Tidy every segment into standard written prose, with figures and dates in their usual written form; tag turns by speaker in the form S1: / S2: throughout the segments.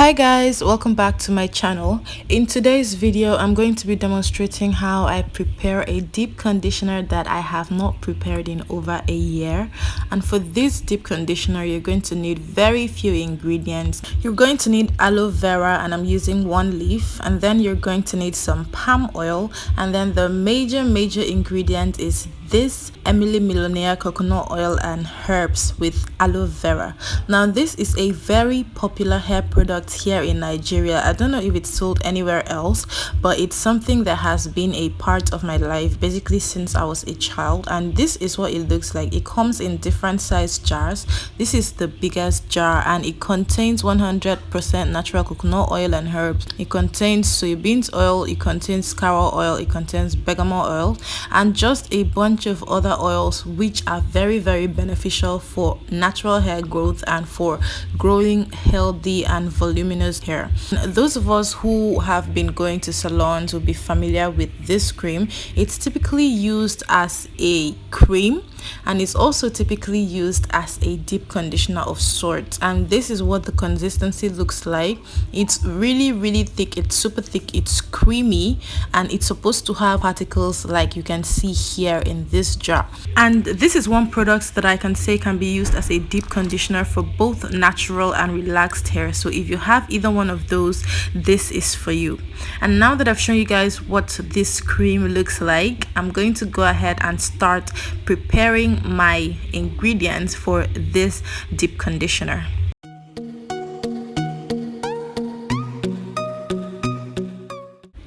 S1: Hi guys, welcome back to my channel. In today's video I'm going to be demonstrating how I prepare a deep conditioner that I have not prepared in over a year. And for this deep conditioner you're going to need very few ingredients. You're going to need aloe vera, and I'm using 1 leaf, and then you're going to need some palm oil, and then the major ingredient is this Millionaire coconut oil and herbs with aloe vera. Now this is a very popular hair product here in Nigeria. I don't know if it's sold anywhere else, but it's something that has been a part of my life basically since I was a child. And this is what it looks like. It comes in different size jars. This is the biggest jar, and it contains 100% natural coconut oil and herbs. It contains soybeans oil, it contains scarlet oil, it contains bergamot oil, and just a bunch of other oils which are very beneficial for natural hair growth and for growing healthy and voluminous hair. Those of us who have been going to salons will be familiar with this cream. It's typically used as a cream, and it's also typically used as a deep conditioner of sorts. And this is what the consistency looks like. It's really thick. It's super thick. It's creamy, and it's supposed to have particles like you can see here in this jar. And this is one product that I can say can be used as a deep conditioner for both natural and relaxed hair. So if you have either one of those, this is for you. And now that I've shown you guys what this cream looks like, I'm going to go ahead and start preparing my ingredients for this deep conditioner.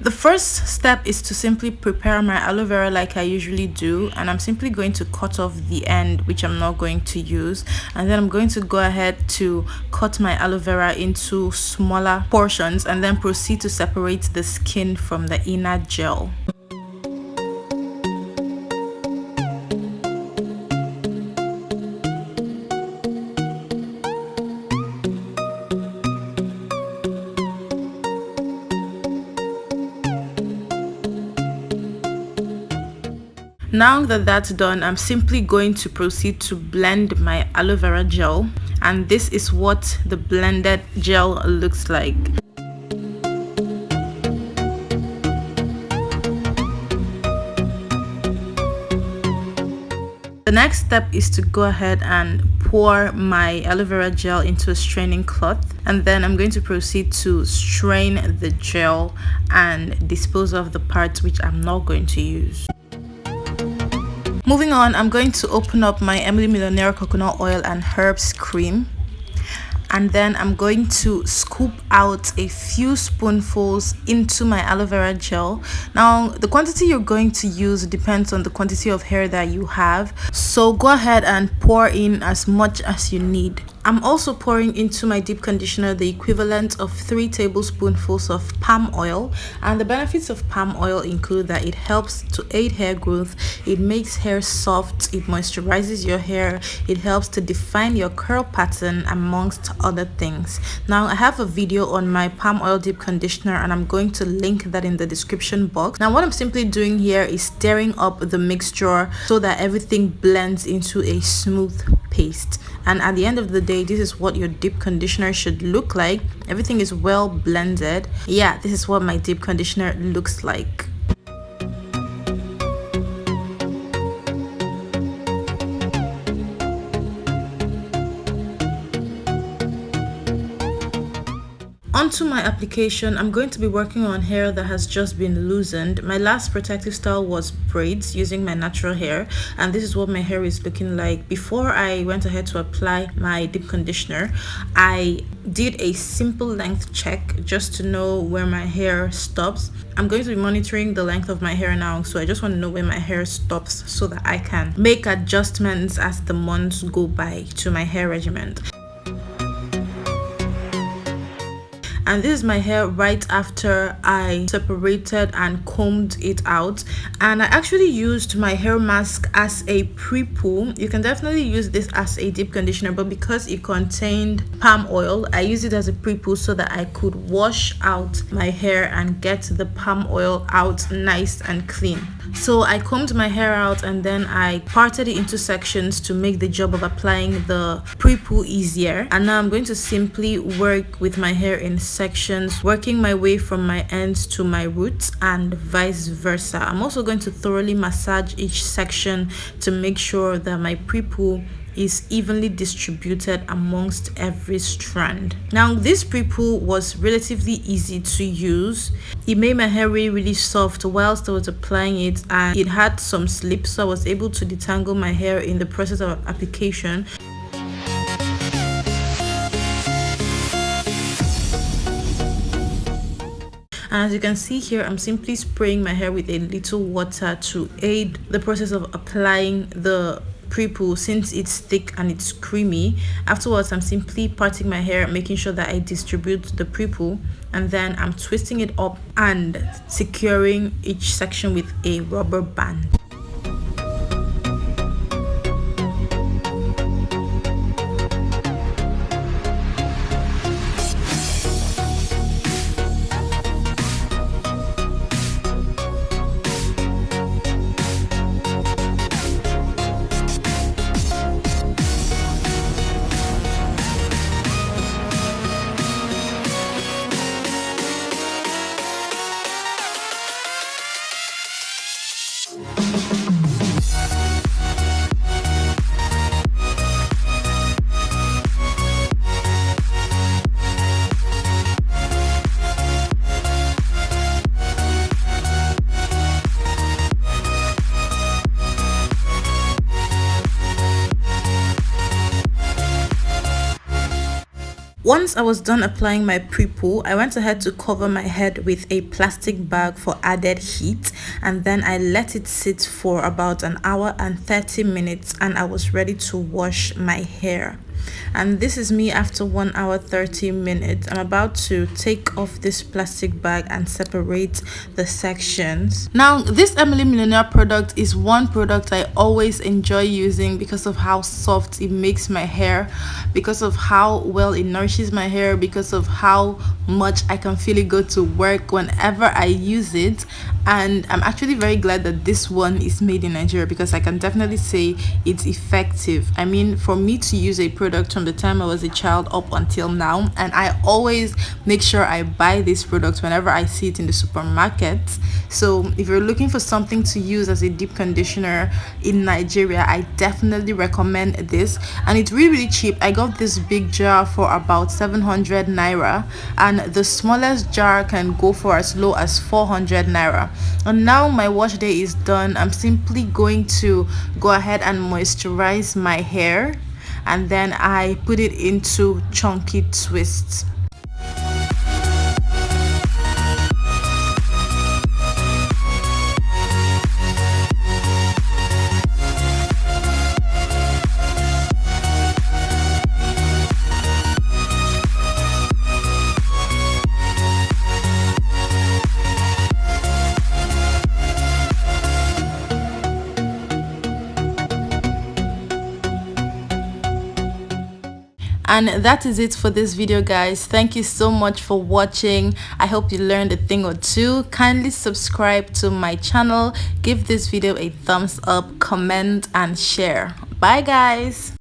S1: The first step is to simply prepare my aloe vera like I usually do, and I'm simply going to cut off the end, which I'm not going to use, and then I'm going to go ahead to cut my aloe vera into smaller portions and then proceed to separate the skin from the inner gel. Now that that's done, I'm simply going to proceed to blend my aloe vera gel, and this is what the blended gel looks like. The next step is to go ahead and pour my aloe vera gel into a straining cloth, and then I'm going to proceed to strain the gel and dispose of the parts which I'm not going to use. Moving on, I'm going to open up my Millionaire coconut oil and herbs cream, and then I'm going to scoop out a few spoonfuls into my aloe vera gel. Now the quantity you're going to use depends on the quantity of hair that you have, so go ahead and pour in as much as you need. I'm also pouring into my deep conditioner the equivalent of 3 tablespoonfuls of palm oil, and the benefits of palm oil include that it helps to aid hair growth, it makes hair soft, it moisturizes your hair, it helps to define your curl pattern, amongst other things. Now I have a video on my palm oil deep conditioner, and I'm going to link that in the description box. Now what I'm simply doing here is stirring up the mixture so that everything blends into a smooth paste, and at the end of the day, this is what your deep conditioner should look like. Everything is well blended. Yeah, this is what my deep conditioner looks like. Onto my application, I'm going to be working on hair that has just been loosened. My last protective style was braids using my natural hair, and this is what my hair is looking like. Before I went ahead to apply my deep conditioner, I did a simple length check just to know where my hair stops. I'm going to be monitoring the length of my hair now, so I just want to know where my hair stops so that I can make adjustments as the months go by to my hair regimen. And this is my hair right after I separated and combed it out. And I actually used my hair mask as a pre-poo. You can definitely use this as a deep conditioner, but because it contained palm oil, I used it as a pre-poo so that I could wash out my hair and get the palm oil out nice and clean. So I combed my hair out and then I parted it into sections to make the job of applying the pre-poo easier. And now I'm going to simply work with my hair in sections, working my way from my ends to my roots and vice versa. I'm also going to thoroughly massage each section to make sure that my pre-poo is evenly distributed amongst every strand. Now this pre-poo was relatively easy to use. It made my hair really soft whilst I was applying it, and it had some slip, so I was able to detangle my hair in the process of application. And as you can see here, I'm simply spraying my hair with a little water to aid the process of applying the pre-poo since it's thick and it's creamy. Afterwards, I'm simply parting my hair, making sure that I distribute the pre-poo, and then I'm twisting it up and securing each section with a rubber band. Once I was done applying my pre-poo, I went ahead to cover my head with a plastic bag for added heat, and then I let it sit for about an hour and 30 minutes and I was ready to wash my hair. And this is me after 1 hour 30 minutes. I'm about to take off this plastic bag and separate the sections. Now this Emily Millionaire product is one product I always enjoy using because of how soft it makes my hair, because of how well it nourishes my hair, because of how much I can feel it go to work whenever I use it. And I'm actually very glad that this one is made in Nigeria because I can definitely say it's effective. I mean, for me to use a product from the time I was a child up until now, and I always make sure I buy this product whenever I see it in the supermarket. So if you're looking for something to use as a deep conditioner in Nigeria, I definitely recommend this. And it's really cheap. I got this big jar for about 700 naira, and the smallest jar can go for as low as 400 naira. And now my wash day is done. I'm simply going to go ahead and moisturize my hair, and then I put it into chunky twists. And that is it for this video, guys. Thank you so much for watching. I hope you learned a thing or two. Kindly subscribe to my channel, give this video a thumbs up, comment and share. Bye guys.